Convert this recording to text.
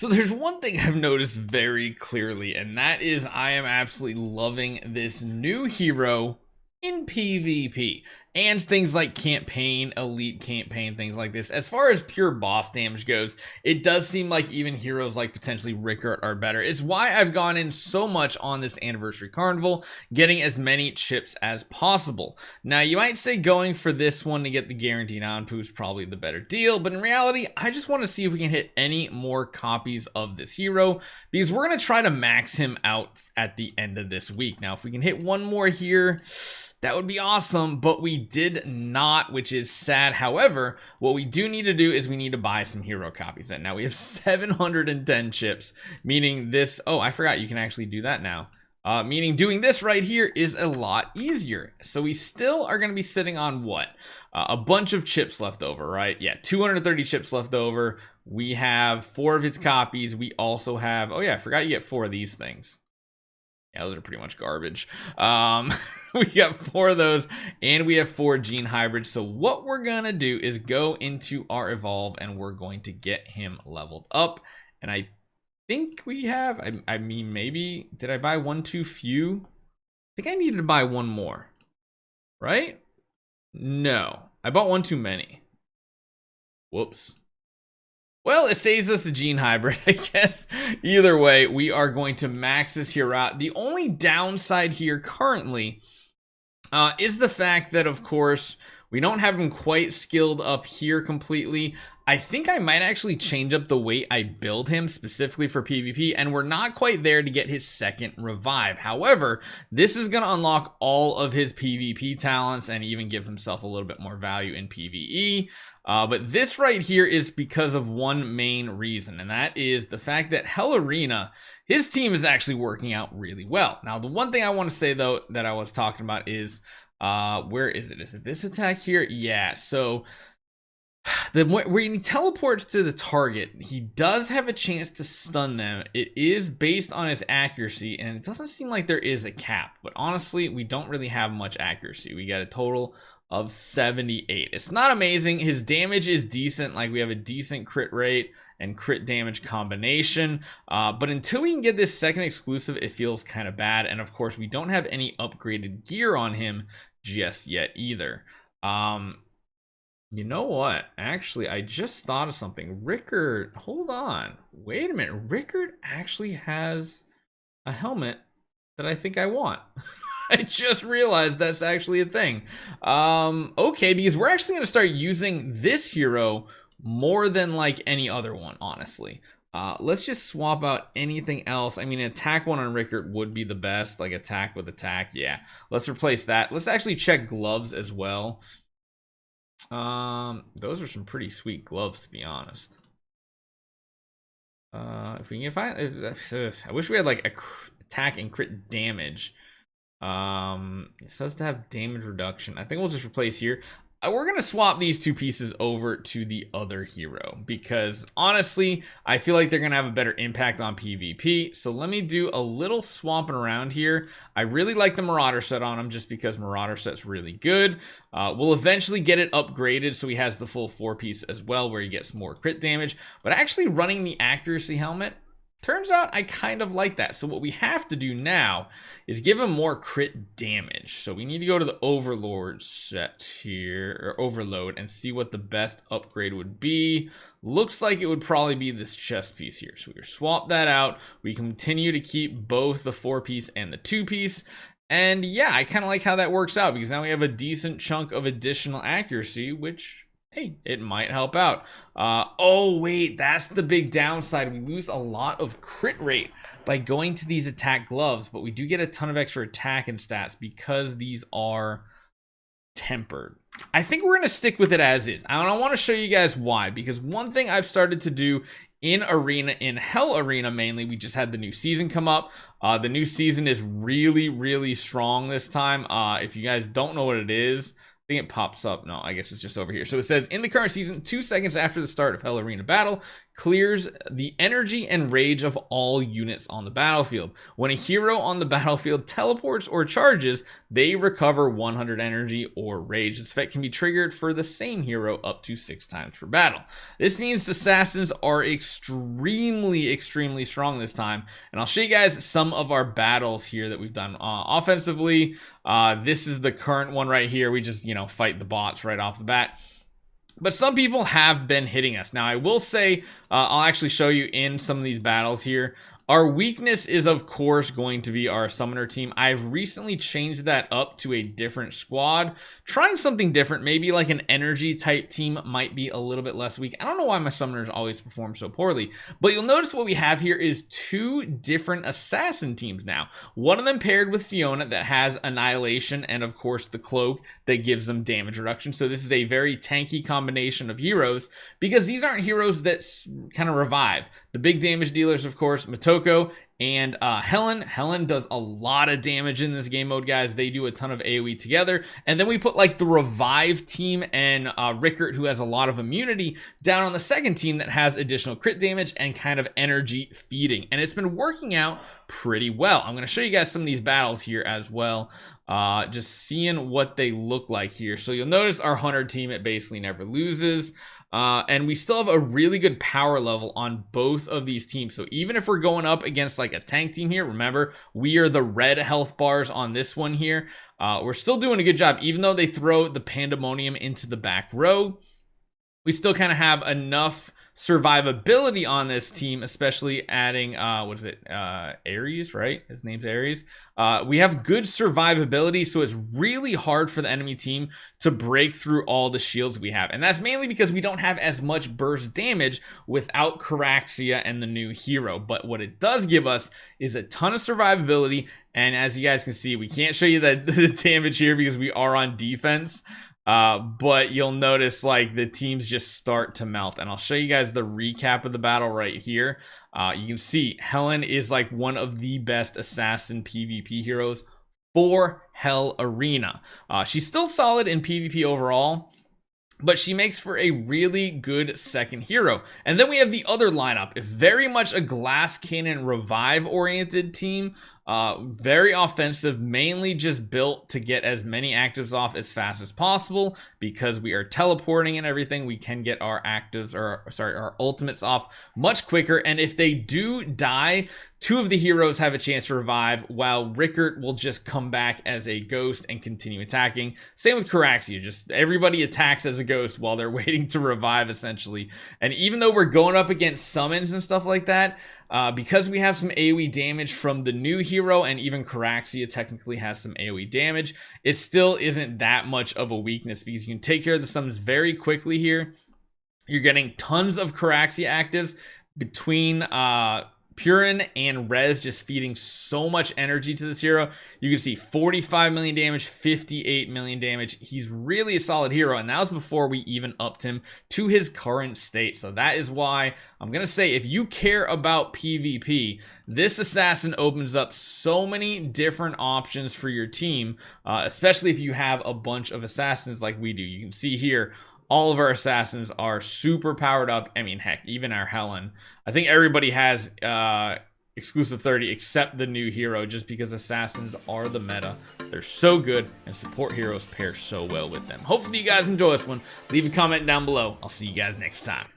So there's one thing I've noticed very clearly, and that is I am absolutely loving this new hero in PvP and things like campaign, elite campaign, things like this. As far as pure boss damage goes, it does seem like even heroes like potentially Rickert are better. It's why I've gone in so much on this anniversary carnival, getting as many chips as possible. Now you might say going for this one to get the guaranteed onpu is probably the better deal, but in reality I just want to see if we can hit any more copies of this hero, because we're going to try to max him out at the end of this week. Now if we can hit one more here, that would be awesome, but we did not, which is sad. However, what we do need to do is we need to buy some hero copies. And now we have 710 chips, meaning this, oh, I forgot you can actually do that now. Meaning doing this right here is a lot easier. So we still are going to be sitting on what? A bunch of chips left over, right? Yeah, 230 chips left over. We have 4 of his copies. We also have, oh yeah, I forgot you get 4 of these things. Yeah, those are pretty much garbage. We got 4 of those, and we have 4 gene hybrids. So what we're gonna do is go into our evolve, and we're going to get him leveled up. And I think we have, I mean, maybe, did I buy one too few? I think I needed to buy one more, right? No, I bought one too many. Whoops. Well, it saves us a gene hybrid, I guess. Either way, we are going to max this hero out. The only downside here currently is the fact that, of course, we don't have him quite skilled up here completely. I think I might actually change up the way I build him specifically for PvP, and we're not quite there to get his second revive. However, this is going to unlock all of his PvP talents and even give himself a little bit more value in PvE. But this right here is because of one main reason, and that is the fact that Hell Arena, his team is actually working out really well. Now, the one thing I want to say, though, that I was talking about is, where is it? Is it this attack here? Yeah, so when he teleports to the target, he does have a chance to stun them. It is based on his accuracy, and it doesn't seem like there is a cap. But honestly, we don't really have much accuracy. We got a total of 78. It's not amazing. His damage is decent. Like, we have a decent crit rate and crit damage combination. But until we can get this second exclusive, it feels kind of bad. And of course, we don't have any upgraded gear on him just yet either. You know what? Actually, I just thought of something. Rickert, hold on. Wait a minute. Rickert actually has a helmet that I think I want. I just realized that's actually a thing. Okay, because we're actually going to start using this hero more than like any other one, honestly. Let's just swap out anything else. I mean, attack one on Rickert would be the best, like attack with attack. Yeah, let's replace that. Let's actually check gloves as well. Those are some pretty sweet gloves, to be honest. If we can find, I wish we had like a attack and crit damage. It says to have damage reduction. I think we'll just replace here. We're gonna swap these 2 pieces over to the other hero, because honestly I feel like they're gonna have a better impact on PvP. So let me do a little swapping around here. I really like the Marauder set on him just because Marauder set's really good. We'll eventually get it upgraded so he has the full 4-piece as well, where he gets more crit damage. But actually running the accuracy helmet, turns out I kind of like that. So what we have to do now is give him more crit damage. So we need to go to the Overlord set here, or Overload, and see what the best upgrade would be. Looks like it would probably be this chest piece here. So we swap that out. We continue to keep both the 4-piece and the 2-piece. And yeah, I kind of like how that works out, because now we have a decent chunk of additional accuracy, which, hey, it might help out. Oh wait, that's the big downside. We lose a lot of crit rate by going to these attack gloves, but we do get a ton of extra attack and stats because these are tempered. I think we're gonna stick with it as is. I want to show you guys why, because one thing I've started to do in Arena, in Hell Arena mainly, we just had the new season come up. The new season is really, really strong this time. If you guys don't know what it is, I think it pops up. No, I guess it's just over here. So it says, in the current season, 2 seconds after the start of Hell Arena battle, clears the energy and rage of all units on the battlefield. When a hero on the battlefield teleports or charges, they recover 100 energy or rage. This effect can be triggered for the same hero up to 6 times per battle. This means assassins are extremely strong this time, and I'll show you guys some of our battles here that we've done offensively. This is the current one right here. We just, fight the bots right off the bat. But some people have been hitting us. Now, I will say, I'll actually show you in some of these battles here. Our weakness is, of course, going to be our summoner team. I've recently changed that up to a different squad. Trying something different, maybe like an energy type team might be a little bit less weak. I don't know why my summoners always perform so poorly, but you'll notice what we have here is 2 different assassin teams now. One of them paired with Fiona that has annihilation and, of course, the cloak that gives them damage reduction. So this is a very tanky combination of heroes, because these aren't heroes that kind of revive. The big damage dealers, of course, Motoko and Helen. Helen does a lot of damage in this game mode, guys. They do a ton of AoE together. And then we put like the revive team and Rickert, who has a lot of immunity, down on the second team that has additional crit damage and kind of energy feeding. And it's been working out pretty well. I'm going to show you guys some of these battles here as well. Just seeing what they look like here. So you'll notice our hunter team, it basically never loses. And we still have a really good power level on both of these teams. So even if we're going up against like a tank team here, remember, we are the red health bars on this one here. We're still doing a good job, even though they throw the pandemonium into the back row. We still kind of have enough survivability on this team, especially adding what is it, Ares, right? His name's Ares. We have good survivability, so it's really hard for the enemy team to break through all the shields we have, and that's mainly because we don't have as much burst damage without Caraxia and the new hero. But what it does give us is a ton of survivability, and as you guys can see, we can't show you the damage here because we are on defense. But you'll notice like the teams just start to melt, and I'll show you guys the recap of the battle right here. You can see Helen is like one of the best assassin PvP heroes for Hell Arena. She's still solid in PvP overall, but she makes for a really good second hero. And then we have the other lineup, very much a glass cannon revive oriented team. Very offensive, mainly just built to get as many actives off as fast as possible. Because we are teleporting and everything, we can get our actives, or sorry, our ultimates off much quicker. And if they do die, 2 of the heroes have a chance to revive, while Rickert will just come back as a ghost and continue attacking. Same with Caraxia, just everybody attacks as a ghost while they're waiting to revive, essentially. And even though we're going up against summons and stuff like that, because we have some AoE damage from the new hero, and even Caraxia technically has some AoE damage, it still isn't that much of a weakness, because you can take care of the summons very quickly here. You're getting tons of Caraxia actives between Purin and Rez, just feeding so much energy to this hero. You can see 45 million damage, 58 million damage. He's really a solid hero, and that was before we even upped him to his current state. So that is why I'm gonna say, if you care about PvP, this assassin opens up so many different options for your team, especially if you have a bunch of assassins like we do. You can see here, all of our assassins are super powered up. I mean, heck, even our Helen. I think everybody has exclusive 30 except the new hero, just because assassins are the meta. They're so good, and support heroes pair so well with them. Hopefully you guys enjoy this one. Leave a comment down below. I'll see you guys next time.